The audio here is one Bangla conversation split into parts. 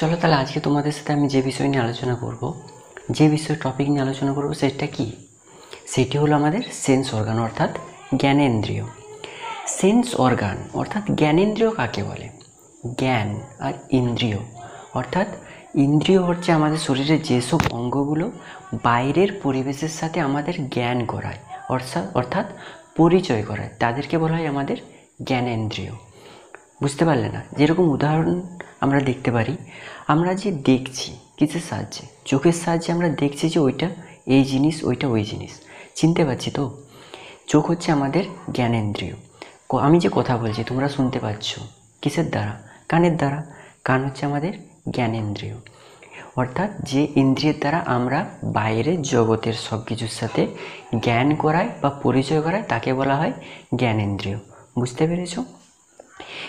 চলো তাহলে আজকে তোমাদের সাথে আমি যে বিষয় নিয়ে আলোচনা করব, যে বিষয় টপিক নিয়ে আলোচনা করব সেটা কি, সেটি হলো আমাদের সেন্স অর্গান অর্থাৎ জ্ঞানেন্দ্রিয়। সেন্স অর্গান অর্থাৎ জ্ঞানেন্দ্রিয় কাকে বলে? জ্ঞান আর ইন্দ্রিয় অর্থাৎ ইন্দ্রিয় হচ্ছে আমাদের শরীরের যেসব অঙ্গগুলো বাইরের পরিবেশের সাথে আমাদের জ্ঞান করায় অর্থাৎ পরিচয় করায়, তাদেরকে বলা হয় আমাদের জ্ঞানেন্দ্রিয়। বুঝতে পারলে না? যেরকম উদাহরণ আমরা দেখতে পারি, আমরা যে দেখছি কিসের সাহায্যে? চোখের সাহায্যে আমরা দেখছি যে ওইটা এই জিনিস, ওইটা ওই জিনিস। চিনতে পারছি তো? চোখ হচ্ছে আমাদের জ্ঞানেন্দ্রিয়। আমি যে কথা বলছি তোমরা শুনতে পাচ্ছ কিসের দ্বারা? কানের দ্বারা। কান হচ্ছে আমাদের জ্ঞানেন্দ্রিয়, অর্থাৎ যে ইন্দ্রিয়ের দ্বারা আমরা বাইরের জগতের সব কিছুর সাথে জ্ঞান করাই বা পরিচয় করাই, তাকে বলা হয় জ্ঞানেন্দ্রিয়। বুঝতে পেরেছ?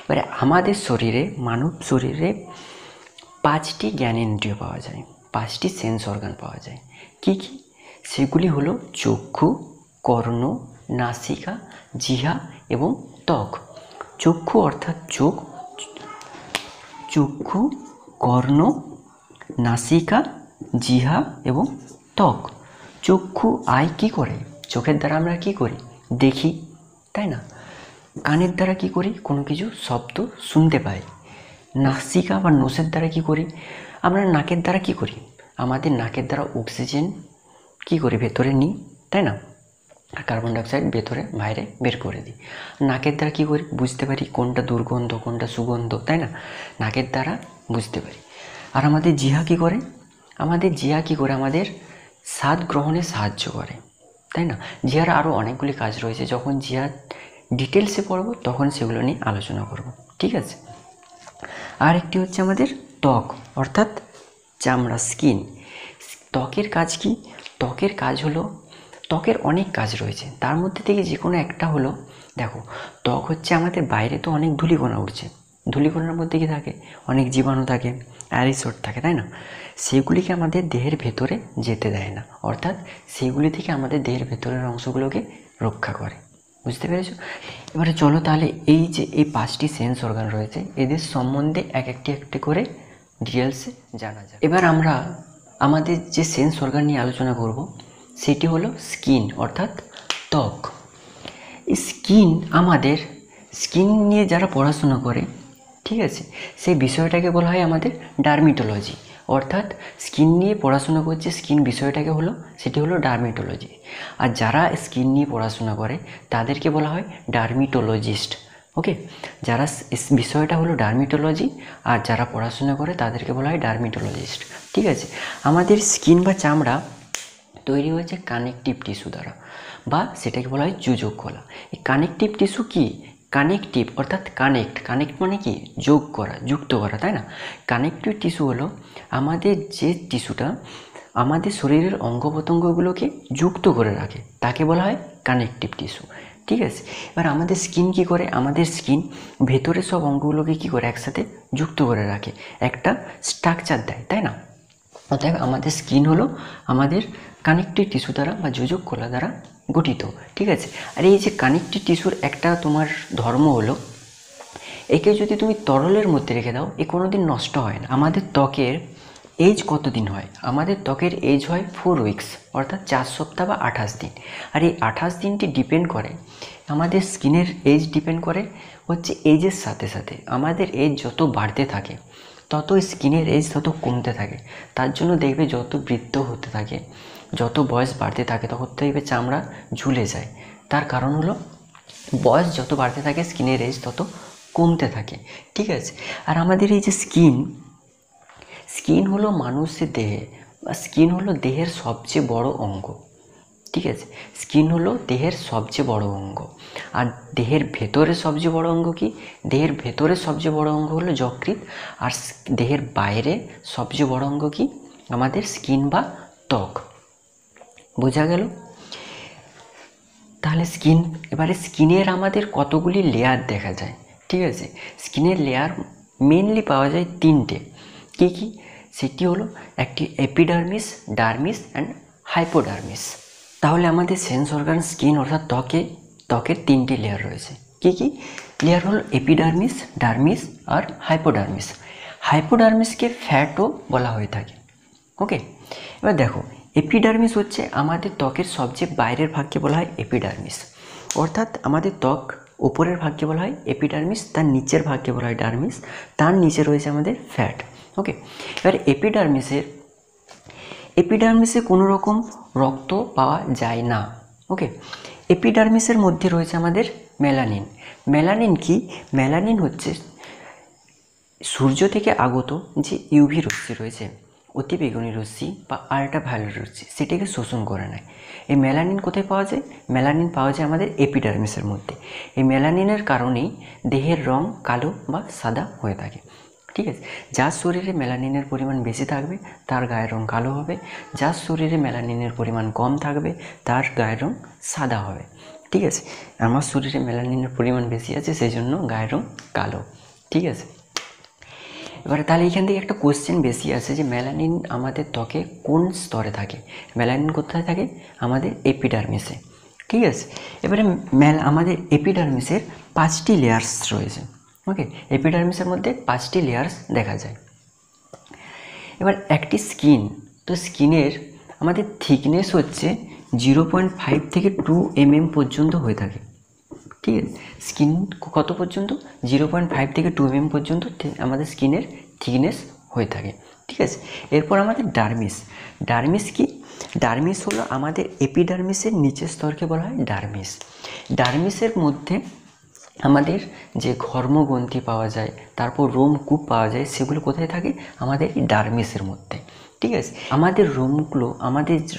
এবারে আমাদের শরীরে, মানব শরীরে 5টি জ্ঞানেন্দ্রিয় পাওয়া যায়, 5টি সেন্স অর্গান পাওয়া যায়। কি কি? সেগুলি হলো চক্ষু, কর্ণ, নাসিকা, জিহ্বা এবং ত্বক। চক্ষু অর্থাৎ চোখ, চক্ষু, কর্ণ, নাসিকা, জিহ্বা এবং ত্বক। চক্ষু আই কি করে? চোখের দ্বারা আমরা কি করি? দেখি, তাই না? কানের দ্বারা কি করি? কোনো কিছু শব্দ শুনতে পাই। নাসিকা বা নোসের দ্বারা কি করি? আমরা নাকের দ্বারা কি করি? আমাদের নাকের দ্বারা অক্সিজেন কি করি? ভেতরে নিই, তাই না? আর কার্বন ডাইঅক্সাইড ভেতরে বাইরে বের করে দিই। নাকের দ্বারা কি করি? বুঝতে পারি কোনটা দুর্গন্ধ, কোনটা সুগন্ধ, তাই না? নাকের দ্বারা বুঝতে পারি। আর আমাদের জিহ্বা কি করে? আমাদের জিহ্বা কি করে? আমাদের স্বাদ গ্রহণে সাহায্য করে, তাই না? জিহ্বার আরও অনেকগুলি কাজ রয়েছে, যখন জিহ্বা ডিটেলসে পড়ব তখন সেগুলো নিয়ে আলোচনা করব, ঠিক আছে? আর একটি হচ্ছে আমাদের ত্বক অর্থাৎ চামড়া, স্কিন। ত্বকের কাজ কি? ত্বকের কাজ হলো, ত্বকের অনেক কাজ রয়েছে, তার মধ্যে থেকে যে কোনো একটা হলো, দেখো ত্বক হচ্ছে আমাদের বাইরে তো অনেক ধূলিকণা উঠছে, ধূলিকণার মধ্যে কি থাকে? অনেক জীবাণু থাকে, অ্যারিসোড থাকে, তাই না? সেগুলিকে আমাদের দেহের ভেতরে যেতে দেয় না, অর্থাৎ সেগুলি থেকে আমাদের দেহের ভেতরের অংশগুলোকে রক্ষা করে। বুঝতে পেরেছো? এবারে চলো তাহলে এই যে এই 5টি সেন্স অর্গান রয়েছে, এদের সম্বন্ধে এক একটি করে ডিটেলসে জানা যায়। এবার আমরা আমাদের যে সেন্স অর্গান নিয়ে আলোচনা করব সেটি হলো স্কিন অর্থাৎ ত্বক। এই স্কিন নিয়ে যারা পড়াশোনা করে, ঠিক আছে, সেই বিষয়টাকে বলা হয় আমাদের ডার্মিটোলজি, অর্থাৎ স্কিন নিয়ে পড়াশোনা করছে, স্কিন বিষয়টাকে হলো, সেটি হলো ডার্মিটোলজি। আর যারা স্কিন নিয়ে পড়াশোনা করে তাদেরকে বলা হয় ডার্মিটোলজিস্ট। ওকে, যারা বিষয়টা হলো ডার্মিটোলজি আর যারা পড়াশোনা করে তাদেরকে বলা হয় ডার্মিটোলজিস্ট, ঠিক আছে? আমাদের স্কিন বা চামড়া তৈরি হয়েছে কানেকটিভ টিস্যু দ্বারা, বা সেটাকে বলা হয় যোজক কলা। এই কানেকটিভ টিস্যু কি? কানেকটিভ অর্থাৎ কানেক্ট মানে কি? যোগ করা, যুক্ত করা, তাই না? কানেকটিভ টিস্যু হলো আমাদের যে টিস্যুটা আমাদের শরীরের অঙ্গ প্রত্যঙ্গগুলোকে যুক্ত করে রাখে, তাকে বলা হয় কানেকটিভ টিস্যু, ঠিক আছে? এবার আমাদের স্কিন কি করে? আমাদের স্কিন ভেতরের সব অঙ্গগুলোকে কি করে? একসাথে যুক্ত করে রাখে, একটা স্ট্রাকচার দেয়, তাই না? অতএব আমাদের স্কিন হলো আমাদের কানেকটিভ টিস্যু দ্বারা বা যোজক কলা দ্বারা গঠিত, ঠিক আছে? আর এই যে কানেকটিভ টিস্যুর একটা তোমার ধর্ম হলো, একে যদি তুমি তরলের মধ্যে রেখে দাও এ কোনো দিন নষ্ট হয় না। আমাদের ত্বকের এজ কতদিন হয়? আমাদের ত্বকের এজ হয় 4 উইকস অর্থাৎ 4 সপ্তাহ বা 28 দিন। আর এই 28 দিনটি ডিপেন্ড করে, আমাদের স্কিনের এজ ডিপেন্ড করে হচ্ছে এজের সাথে সাথে। আমাদের এজ যত বাড়তে থাকে তত স্কিনের এজ তত কমতে থাকে। তার জন্য দেখবে যত বৃদ্ধ হতে থাকে, যত বয়স বাড়তে থাকে, তখন দেখবে চামড়া ঝুলে যায়। তার কারণ হলো বয়স যত বাড়তে থাকে স্কিনের এজ তত কমতে থাকে, ঠিক আছে? আর আমাদের এই যে স্কিন হলো মানুষের দেহে, বা স্কিন হলো দেহের সবচেয়ে বড় অঙ্গ, ঠিক আছে? স্কিন হলো দেহের সবচেয়ে বড় অঙ্গ। আর দেহের ভেতরে সবচেয়ে বড় অঙ্গ কি? দেহের ভেতরে সবচেয়ে বড় অঙ্গ হলো যকৃৎ। আর দেহের বাইরে সবচেয়ে বড় অঙ্গ কি? আমাদের স্কিন বা ত্বক। বোঝা গেল? তাহলে এবারে স্কিনের আমাদের কতগুলি লেয়ার দেখা যায়, ঠিক আছে? স্কিনের লেয়ার মেনলি পাওয়া যায় 3টে। কি কি? সেটি হলো একটি এপিডার্মিস, ডার্মিস অ্যান্ড হাইপোডার্মিস। তাহলে আমাদের সেন্স অর্গান স্কিন অর্থাৎ ত্বকের 3টি লেয়ার রয়েছে। কি কি লেয়ার? হলো এপিডার্মিস, ডার্মিস আর হাইপোডার্মিস। হাইপোডার্মিসকে ফ্যাটও বলা হয়ে থাকে। ওকে, এবার দেখো এপিডার্মিস হচ্ছে আমাদের ত্বকের সবচেয়ে বাইরের ভাগকে বলা হয় এপিডার্মিস, অর্থাৎ আমাদের ত্বক ওপরের ভাগকে বলা হয় এপিডার্মিস, তার নিচের ভাগকে বলা হয় ডার্মিস, তার নিচে রয়েছে আমাদের ফ্যাট। ওকে, এবার এপিডার্মিসে কোনো রকম রক্ত পাওয়া যায় না। ওকে, এপিডার্মিসের মধ্যে রয়েছে আমাদের মেলানিন। মেলানিন কি? মেলানিন হচ্ছে সূর্য থেকে আগত যে ইউভি রশ্মি রয়েছে, অতিবেগুনি রশ্মি বা আল্ট্রাভায়োলেট রশ্মি, সেটাকে শোষণ করে নেয়। এই মেলানিন কোথায় পাওয়া যায়? মেলানিন পাওয়া যায় আমাদের এপিডার্মিসের মধ্যে। এই মেলানিনের কারণেই দেহের রং কালো বা সাদা হয়ে থাকে। ঠিক আছে, যার শরীরে মেলানিনের পরিমাণ বেশি থাকবে তার গায়ের রং কালো হবে, যার শরীরে মেলানিনের পরিমাণ কম থাকবে তার গায়ের রং সাদা হবে। ঠিক আছে, আমার শরীরে মেলানিনের পরিমাণ বেশি আছে সেই জন্য গায়ের রং কালো। ঠিক আছে, এবারে তাহলে এখান থেকে একটা কোশ্চেন বেশি আছে যে মেলানিন আমাদের ত্বকে কোন স্তরে থাকে? মেলানিন কোথায় থাকে? আমাদের এপিডার্মিসে। ঠিক আছে, এবারে আমাদের এপিডার্মিসের 5টি লেয়ার্স রয়েছে। ওকে, এপিডার্মিসের মধ্যে 5টি লেয়ার্স দেখা যায়। এবার একটি স্কিন, তো স্কিনের আমাদের থিকনেস হচ্ছে 0.5 থেকে 2 mm পর্যন্ত হয়ে থাকে। ঠিক আছে, স্কিন কত পর্যন্ত? 0.5 থেকে 2 mm পর্যন্ত আমাদের স্কিনের থিকনেস হয়ে থাকে। ঠিক আছে, এরপর আমাদের ডার্মিস। ডার্মিস কি? ডার্মিস হলো আমাদের এপিডার্মিসের নিচের স্তরকে বলা হয় ডার্মিস। ডার্মিসের মধ্যে আমাদের যে ঘর্মগ্রন্থি পাওয়া যায়, তারপর রোমকূপ পাওয়া যায়, সেগুলো কোথায় থাকে? আমাদের ডার্মিসের মধ্যে। ঠিক আছে, আমাদের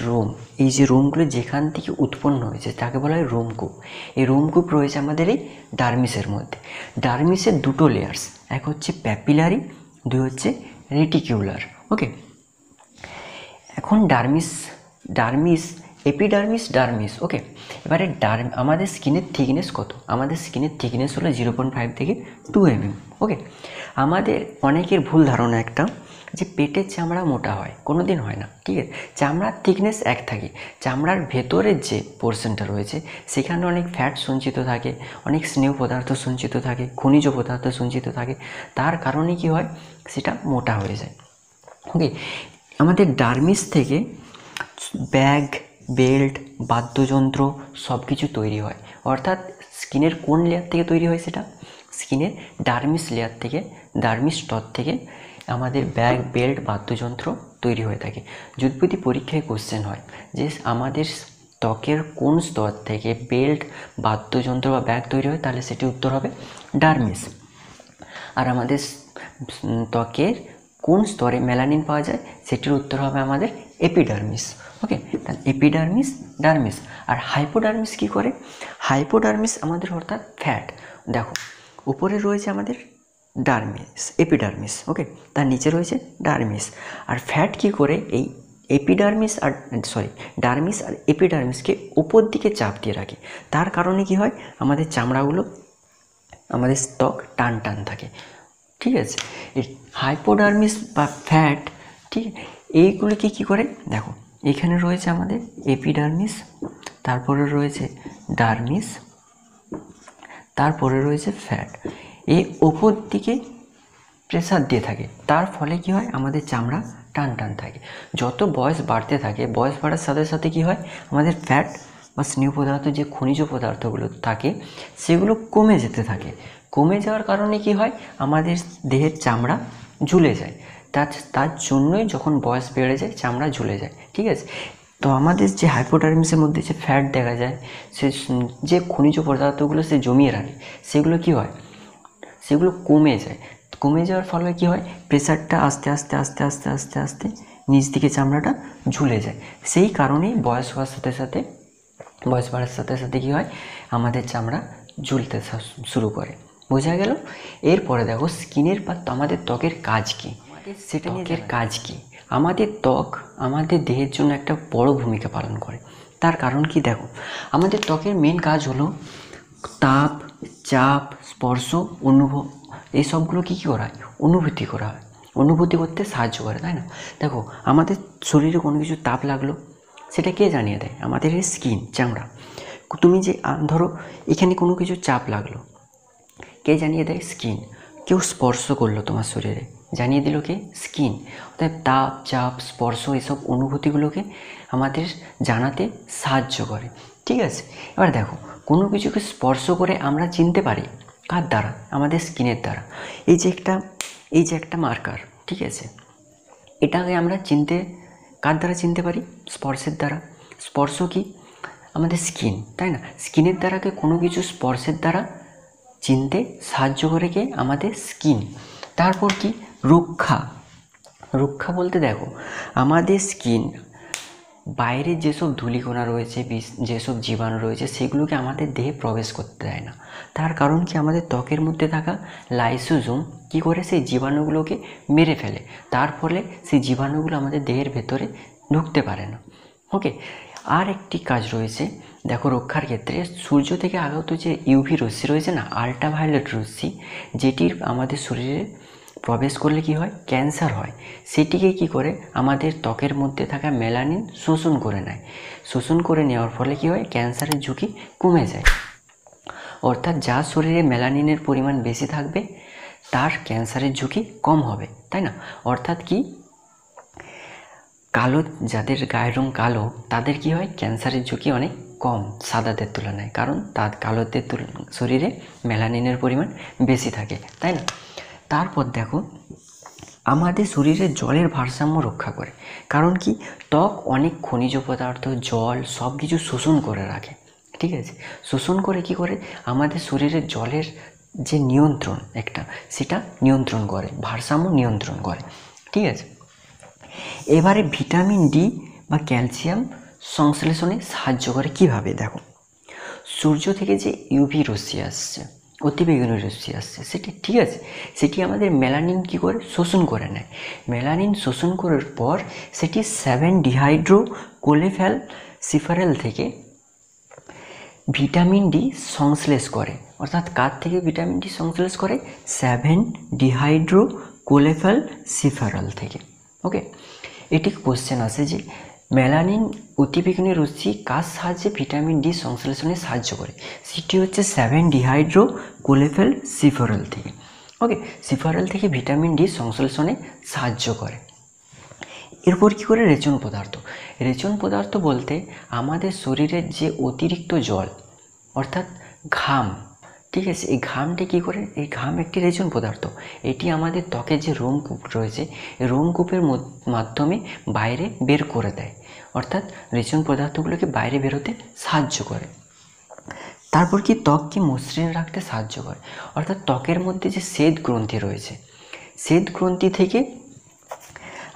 রোম, এই যে রোমগুলো যেখান থেকে উৎপন্ন হয়েছে তাকে বলা হয় রোমকূপ। এই রোমকূপ রয়েছে আমাদের এই ডার্মিসের মধ্যে। ডার্মিসের দুটো লেয়ার্স, এক হচ্ছে প্যাপিলারি, দুই হচ্ছে রেটিকিউলার। ওকে, এখন এপিডার্মিস। ওকে, এবারে আমাদের স্কিনের থিকনেস কত? আমাদের স্কিনের থিকনেস হলো 0.5 থেকে 2 mm। ওকে, আমাদের অনেকের ভুল ধারণা একটা যে পেটের চামড়া মোটা হয়, কোনো দিন হয় না। ঠিক আছে, চামড়ার থিকনেস এক থাকে, চামড়ার ভেতরের যে পোর্শনটা রয়েছে সেখানে অনেক ফ্যাট সঞ্চিত থাকে, অনেক স্নেহ পদার্থ সঞ্চিত থাকে, খনিজ পদার্থ সঞ্চিত থাকে, তার কারণে কি হয়? সেটা মোটা হয়ে যায়। ওকে, আমাদের ডার্মিস থেকে ব্যাগ, বেল্ট, বাদ্যযন্ত্র সব কিছু তৈরি হয়। অর্থাৎ স্কিনের কোন লেয়ার থেকে তৈরি হয়? সেটা স্কিনের ডার্মিস লেয়ার থেকে, ডার্মিস স্তর থেকে আমাদের ব্যাগ, বেল্ট, বাদ্যযন্ত্র তৈরি হয়ে থাকে। যদি পরীক্ষায় কোশ্চেন হয় যে আমাদের ত্বকের কোন স্তর থেকে বেল্ট, বাদ্যযন্ত্র বা ব্যাগ তৈরি হয়, তাহলে সেটি উত্তর হবে ডার্মিস। আর আমাদের ত্বকের কোন স্তরে মেলানিন পাওয়া যায়, সেটির উত্তর হবে আমাদের এপিডার্মিস। ওকে, তাহলে এপিডার্মিস, ডার্মিস। আর হাইপোডার্মিস কি করে? হাইপোডার্মিস আমাদের অর্থাৎ ফ্যাট। দেখো উপরে রয়েছে আমাদের এপিডার্মিস। ওকে, তার নিচে রয়েছে ডার্মিস। আর ফ্যাট কি করে? এই ডার্মিস আর এপিডার্মিসকে উপর দিকে চাপ দিয়ে রাখে। তার কারণে কি হয়? আমাদের চামড়াগুলো, আমাদের ত্বক টান টান থাকে। ঠিক আছে, এই হাইপোডার্মিস বা ফ্যাট, ঠিক এইগুলিকে কী করে? দেখো এখানে রয়েছে আমাদের এপিডার্মিস, তারপরে রয়েছে ডার্মিস, তারপরে রয়েছে ফ্যাট। এই ওপর দিকে প্রেসার দিয়ে থাকে, তার ফলে কি হয়? আমাদের চামড়া টান টান থাকে। যত বয়স বাড়তে থাকে, বয়স বাড়ার সাথে সাথে কি হয়? আমাদের ফ্যাট বা স্নেহ পদার্থ, যে খনিজ পদার্থগুলো থাকে সেগুলো কমে যেতে থাকে। কমে যাওয়ার কারণে কি হয়? আমাদের দেহের চামড়া ঝুলে যায়। তার জন্যই যখন বয়স বেড়ে যায় চামড়া ঝুলে যায়। ঠিক আছে, তো আমাদের যে হাইপোডার্মিসের মধ্যে যে ফ্যাট দেখা যায়, সে যে খনিজ পদার্থগুলো সে জমিয়ে রাখে, সেগুলো কি হয়? সেগুলো কমে যায়। কমে যাওয়ার ফলে কি হয়? প্রেসারটা আস্তে আস্তে আস্তে আস্তে আস্তে আস্তে নিচ দিকে চামড়াটা ঝুলে যায়। সেই কারণেই বয়স বাড়ার সাথে সাথে কী হয়? আমাদের চামড়া ঝুলতে শুরু করে। বোঝা গেল? এরপরে দেখো স্কিনের বা আমাদের ত্বকের কাজ কী, সেটা নিয়ে কাজ কী। আমাদের ত্বক আমাদের দেহের জন্য একটা বড় ভূমিকা পালন করে। তার কারণ কি? দেখো আমাদের ত্বকের মেন কাজ হলো তাপ, চাপ, স্পর্শ, অনুভব, এই সবগুলো কী করা হয়? অনুভূতি করা হয়। অনুভূতি করতে সাহায্য করে, তাই না? দেখো আমাদের শরীরে কোনো কিছু তাপ লাগলো, সেটা কে জানিয়ে দেয়? আমাদের এই স্কিন, চামড়া। তুমি যে ধরো এখানে কোনো কিছু চাপ লাগলো, কে জানিয়ে দেয়? স্কিন। কেউ স্পর্শ করলো তোমার শরীরে, জানিয়ে দিল কে? স্কিন। অর্থাৎ তাপ, চাপ, স্পর্শ এসব অনুভূতিগুলোকে আমাদের জানাতে সাহায্য করে। ঠিক আছে, এবার দেখো কোনো কিছুকে স্পর্শ করে আমরা চিনতে পারি কার দ্বারা? আমাদের স্কিনের দ্বারা। এই যে একটা মার্কার, ঠিক আছে, এটাকে আমরা কার দ্বারা চিনতে পারি? স্পর্শের দ্বারা। স্পর্শ কি? আমাদের স্কিন, তাই না? স্কিনের দ্বারাকে কোনো কিছু স্পর্শের দ্বারা চিনতে সাহায্য করে কে? আমাদের স্কিন। তারপর কি? রক্ষা। রক্ষা বলতে দেখো আমাদের স্কিন বাইরে যেসব ধূলিকণা রয়েছে, যেসব জীবাণু রয়েছে, সেগুলোকে আমাদের দেহে প্রবেশ করতে দেয় না। তার কারণ কি? আমাদের ত্বকের মধ্যে থাকা লাইসোজোম কি করে? সেই জীবাণুগুলোকে মেরে ফেলে। তার ফলে সেই জীবাণুগুলো আমাদের দেহের ভেতরে ঢুকতে পারে না। ওকে, আর একটি কাজ রয়েছে দেখো রক্ষার ক্ষেত্রে, সূর্য থেকে আগত যে ইউভি রশ্মি রয়েছে না, আল্ট্রাভায়োলেট রশ্মি, যেটির আমাদের শরীরে প্রবেশ করলে কি হয়? ক্যান্সার হয়। সেটিকে কি করে? আমাদের ত্বকের মধ্যে থাকা মেলানিন শোষণ করে নেয়। শোষণ করে নেওয়ার ফলে কি হয়? ক্যান্সারের ঝুঁকি কমে যায়। অর্থাৎ যার শরীরে মেলানিনের পরিমাণ বেশি থাকবে তার ক্যান্সারের ঝুঁকি কম হবে, তাই না? অর্থাৎ কি? কালো, যাদের গায়ের রং কালো তাদের কি হয়? ক্যান্সারের ঝুঁকি অনেক কম সাদাদের তুলনায়, কারণ তার কালোদের শরীরে মেলানিনের পরিমাণ বেশি থাকে, তাই না? তারপর দেখো আমাদের শরীরে জলের ভারসাম্য রক্ষা করে। কারণ কি? ত্বক অনেক খনিজ পদার্থ, জল সব কিছু শোষণ করে রাখে। ঠিক আছে, শোষণ করে কি করে? আমাদের শরীরে জলের যে নিয়ন্ত্রণ সেটা নিয়ন্ত্রণ করে, ভারসাম্য নিয়ন্ত্রণ করে। ঠিক আছে, এবারে ভিটামিন ডি বা ক্যালসিয়াম সংশ্লেষণে সাহায্য করে কিভাবে? দেখো সূর্য থেকে যে ইউভি রশ্মি আসছে, অতিবেগুনি রশ্মি আসছে, সেটি ঠিক আছে, সেটি আমাদের মেলানিন কি করে? শোষণ করে নেয়। মেলানিন শোষণ করার পর সেটি 7-ডিহাইড্রোকোলেফ্যালসিফারেল থেকে ভিটামিন ডি সংশ্লেষ করে। অর্থাৎ কার থেকে ভিটামিন ডি সংশ্লেষ করে? 7-ডিহাইড্রোকোলেফ্যালসিফারেল থেকে। ওকে, এটি কোশ্চেন আসে যে মেলানিন অতিবেগুনি রশ্মি কার সাহায্যে ভিটামিন ডি সংশ্লেষণে সাহায্য করে? সেটি হচ্ছে 7-ডিহাইড্রোকোলেফ্যালসিফারেল থেকে। ওকে, সিফারেল থেকে ভিটামিন ডি সংশ্লেষণে সাহায্য করে। এরপর কি করে? রেচন পদার্থ। রেচন পদার্থ বলতে আমাদের শরীরের যে অতিরিক্ত জল অর্থাৎ ঘাম, ঠিক আছে, এই ঘামটি কী করে? এই ঘাম একটি রেচন পদার্থ। এটি আমাদের ত্বকের যে রোমকূপ রয়েছে, এই রোমকূপের মাধ্যমে বাইরে বের করে দেয়। অর্থাৎ রেচন পদার্থগুলোকে বাইরে বেরোতে সাহায্য করে। তারপর কি? ত্বককে মসৃণ রাখতে সাহায্য করে। অর্থাৎ ত্বকের মধ্যে যে শ্বেত গ্রন্থি রয়েছে, শ্বেত গ্রন্থি থেকে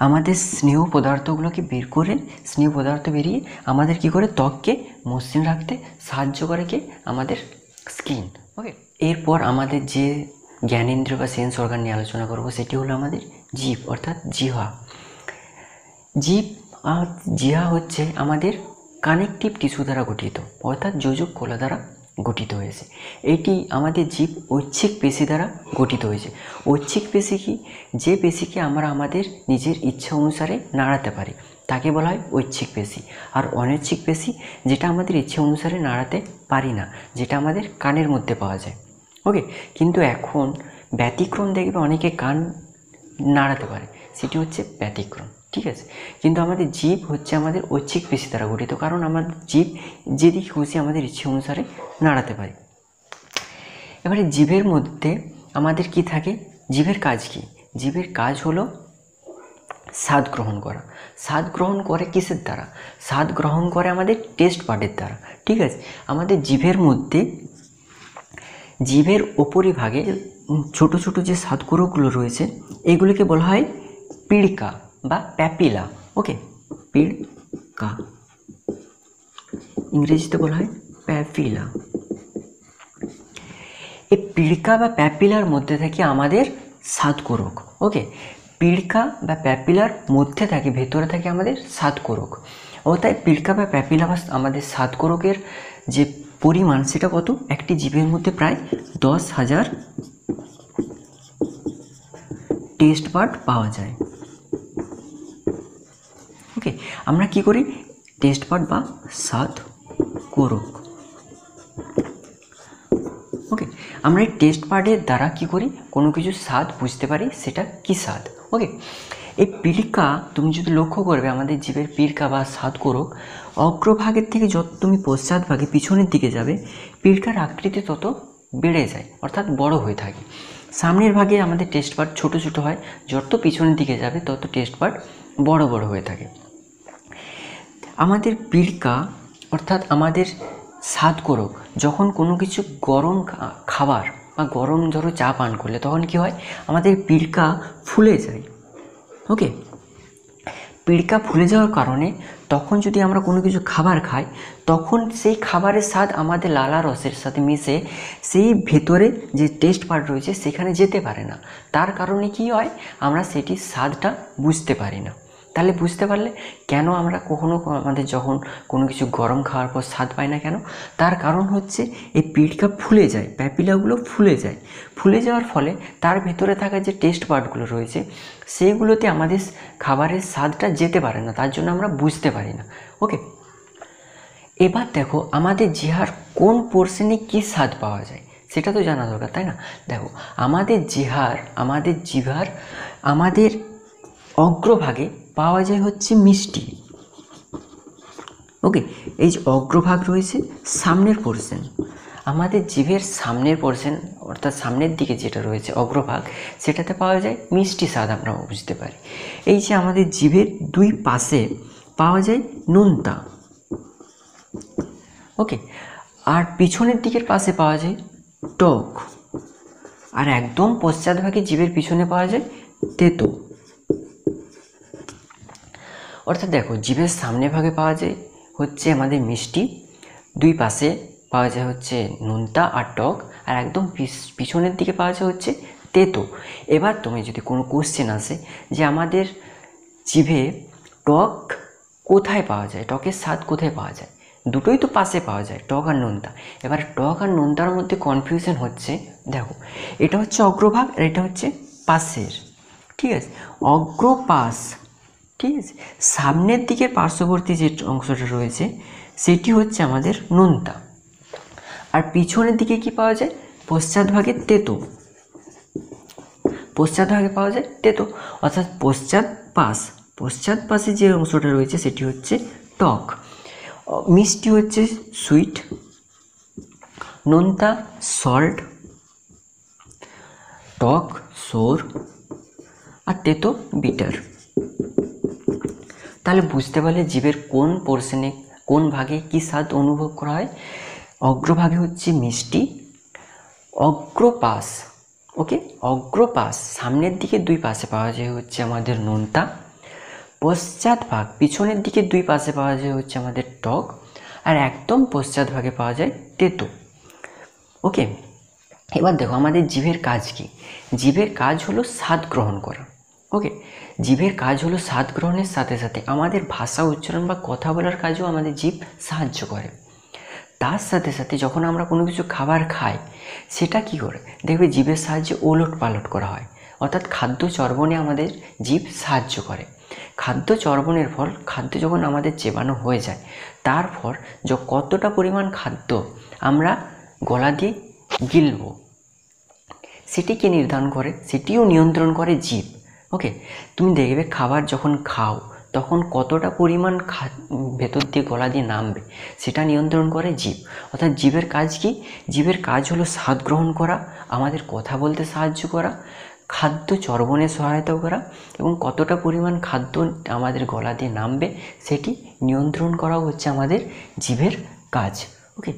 আমাদের স্নেহ পদার্থগুলোকে বের করে, স্নেহ পদার্থ বেরিয়ে আমাদের কি করে? ত্বককে মসৃণ রাখতে সাহায্য করে কে? আমাদের স্কিন। ওকে, এরপর আমাদের যে জ্ঞানেন্দ্রিয় বা সেন্স অর্গান নিয়ে আলোচনা করব সেটি হলো আমাদের জিভ অর্থাৎ জিহ্বা। জিহ্বা হচ্ছে আমাদের কানেকটিভ টিস্যু দ্বারা গঠিত, অর্থাৎ যোজক কলা দ্বারা গঠিত হয়েছে। এটি আমাদের জীব ঐচ্ছিক পেশি দ্বারা গঠিত হয়েছে। ঐচ্ছিক পেশি কি? যে পেশিকে আমরা আমাদের নিজের ইচ্ছা অনুসারে নাড়াতে পারি তাকে বলা হয় ঐচ্ছিক পেশি। আর অনৈচ্ছিক পেশি যেটা আমাদের ইচ্ছা অনুসারে নাড়াতে পারি না, যেটা আমাদের কানের মধ্যে পাওয়া যায়। ওকে, কিন্তু এখন ব্যতিক্রম দেখবে অনেকে কান নাড়াতে পারে, সেটি হচ্ছে ব্যতিক্রম। ঠিক আছে, কিন্তু আমাদের জীব হচ্ছে আমাদের ঐচ্ছিক পেশি দ্বারা গঠিত, কারণ আমাদের জীব যেদিকে খুশি আমাদের ইচ্ছে অনুসারে নাড়াতে পারি। এবারে জীবের মধ্যে আমাদের কি থাকে? জীবের কাজ কি? জীবের কাজ হলো স্বাদ গ্রহণ করা। স্বাদ গ্রহণ করে কিসের দ্বারা? স্বাদ গ্রহণ করে আমাদের টেস্ট বাডের দ্বারা। ঠিক আছে, আমাদের জীবের মধ্যে, জীবের উপরিভাগে ছোট ছোট যে স্বাদকোরকগুলো রয়েছে এগুলিকে বলা হয় পিড়িকা বা প্যাপিলা। ওকে, পিড়িকা, ইংরেজিতে বলা হয় প্যাপিলা। এই পিড়িকা বা প্যাপিলার মধ্যে থাকে আমাদের স্বাদকোরক। ওকে, পিড়িকা বা প্যাপিলার মধ্যে থাকে, ভেতরে থাকে আমাদের স্বাদকোরক। ও তাই পিড়িকা বা প্যাপিলা বা আমাদের স্বাদকোরকের যে পরিমাণ সেটা কত? একটি জীবের মধ্যে প্রায় 10,000 টেস্ট বাড পাওয়া যায়। ওকে, আমরা কি করি? টেস্ট বাড বা স্বাদকোরক। ওকে, আমরা এই টেস্ট পার্টের দ্বারা কি করি, কোনো কিছু স্বাদ বুঝতে পারি, সেটা কি স্বাদ। ওকে, এই পিলিকা তুমি যদি লক্ষ্য করবে, আমাদের জীবের পিলিকা বা স্বাদ করো, অগ্রভাগের থেকে যত তুমি পশ্চাৎভাগে পিছনের দিকে যাবে, পিলিকার আকৃতি তত বেড়ে যায়, অর্থাৎ বড় হয়ে থাকে। সামনের ভাগে আমাদের টেস্ট পার্ট ছোট ছোট হয়, যত পিছনের দিকে যাবে তত টেস্ট পার্ট বড় বড় হয়ে থাকে। আমাদের পিলিকা অর্থাৎ আমাদের স্বাদকোরক যখন কোনো কিছু গরম খাবার বা গরম ধরো চা পান করলে, তখন কি হয়, আমাদের পিলিকা ফুলে যায়। ওকে, পিলিকা ফুলে যাওয়ার কারণে তখন যদি আমরা কোনো কিছু খাবার খাই, তখন সেই খাবারের স্বাদ আমাদের লালা রসের সাথে মিশে সেই ভেতরে যে টেস্ট পার্ট রয়েছে সেখানে যেতে পারে না। তার কারণে কি হয়, আমরা সেটির স্বাদটা বুঝতে পারি না। তাহলে বুঝতে পারলে কেন আমরা কখনো আমাদের যখন কোনো কিছু গরম খাওয়ার পর স্বাদ পাই না কেন, তার কারণ হচ্ছে এই পিলিকা ফুলে যায়, প্যাপিলাগুলো ফুলে যায়। ফুলে যাওয়ার ফলে তার ভেতরে থাকা যে টেস্ট পার্টগুলো রয়েছে সেইগুলোতে আমাদের খাবারের স্বাদটা যেতে পারে না, তার জন্য আমরা বুঝতে পারি না। ওকে, এবার দেখো আমাদের জিহার কোন পোর্শনে কী স্বাদ পাওয়া যায় সেটা তো জানা দরকার, তাই না? দেখো আমাদের জিভার আমাদের অগ্রভাগে পাওয়া যায় হচ্ছে মিষ্টি। ওকে, এই যে অগ্রভাগ রয়েছে, সামনের পোর্শন, আমাদের জিভের সামনের পোর্শন অর্থাৎ সামনের দিকে যেটা রয়েছে অগ্রভাগ, সেটাতে পাওয়া যায় মিষ্টি স্বাদ, আমরা বুঝতে পারি। এই যে আমাদের জিভের দুই পাশে পাওয়া যায় নোনতা। ওকে, আর পিছনের দিকের পাশে পাওয়া যায় টক, আর একদম পশ্চাৎভাগে জিভের পিছনে পাওয়া যায় তেতো। অর্থাৎ দেখো, জিভের সামনে ভাগে পাওয়া যায় হচ্ছে আমাদের মিষ্টি, দুই পাশে পাওয়া যায় হচ্ছে নোনতা আর টক, আর একদম পিছনের দিকে পাওয়া যায় হচ্ছে তেতো। এবার তুমি যদি কোনো কোশ্চেন আসে যে আমাদের জিভে টক কোথায় পাওয়া যায়, টকের স্বাদ কোথায় পাওয়া যায়, দুটোই তো পাশে পাওয়া যায়, টক আর নোনতা। এবার টক আর নোনতার মধ্যে কনফিউশন হচ্ছে, দেখো এটা হচ্ছে অগ্রভাগ আর এটা হচ্ছে পাশের, ঠিক আছে, অগ্রপাশ, ঠিক আছে। সামনের দিকে পার্শ্ববর্তী যে অংশটা রয়েছে সেটি হচ্ছে আমাদের নোনতা, আর পিছনের দিকে কি পাওয়া যায়, পশ্চাৎভাগে তেতো, পশ্চাৎভাগে পাওয়া যায় তেতো, অর্থাৎ পশ্চাৎ পাশে যে অংশটা রয়েছে সেটি হচ্ছে টক, মিষ্টি হচ্ছে সুইট, নোনতা সল্ট, টক সোর, আর তেতো বিটার। তাহলে বুঝতে পারলে জিভের কোন পোর্শনে কোন ভাগে কী স্বাদ অনুভব করা হয়। অগ্রভাগে হচ্ছে মিষ্টি, অগ্রপাশ, ওকে, অগ্রপাশ সামনের দিকে দুই পাশে পাওয়া যায় হচ্ছে আমাদের নোনতা, পশ্চাৎভাগ পিছনের দিকে দুই পাশে পাওয়া যায় হচ্ছে আমাদের টক, আর একদম পশ্চাৎভাগে পাওয়া যায় তেতো। ওকে, এবার দেখো আমাদের জিভের কাজ কি। জিভের কাজ হলো স্বাদ গ্রহণ করা। ওকে, জিভের কাজ হলো স্বাদ গ্রহণের সাথে সাথে আমাদের ভাষা উচ্চারণ বা কথা বলার কাজও আমাদের জিভ সাহায্য করে। তার সাথে সাথে যখন আমরা কোনো কিছু খাবার খাই, সেটা কি করে দেখবে জিভের সাহায্যে ওলট পালট করা হয়, অর্থাৎ খাদ্য চর্বণে আমাদের জিভ সাহায্য করে। খাদ্য চর্বণের ফল খাদ্য যখন আমাদের চেবানো হয়ে যায়, তারপর কতটা পরিমাণ খাদ্য আমরা গলা দিয়ে গিলব সেটিকে নির্ধারণ করে, সেটিও নিয়ন্ত্রণ করে জিভ। ওকে, তুমি দেখবে খাবার যখন খাও তখন কতটা পরিমাণ ভেতর দিয়ে গলা দিয়ে নামবে সেটা নিয়ন্ত্রণ করে জিভ। অর্থাৎ জিভের কাজ কি, জিভের কাজ হলো স্বাদ গ্রহণ করা, আমাদের কথা বলতে সাহায্য করা, খাদ্য চর্বণে সহায়তা করা, এবং কতটা পরিমাণ খাদ্য আমাদের গলা দিয়ে নামবে সেটি নিয়ন্ত্রণ করা হচ্ছে আমাদের জিভের কাজ। ওকে,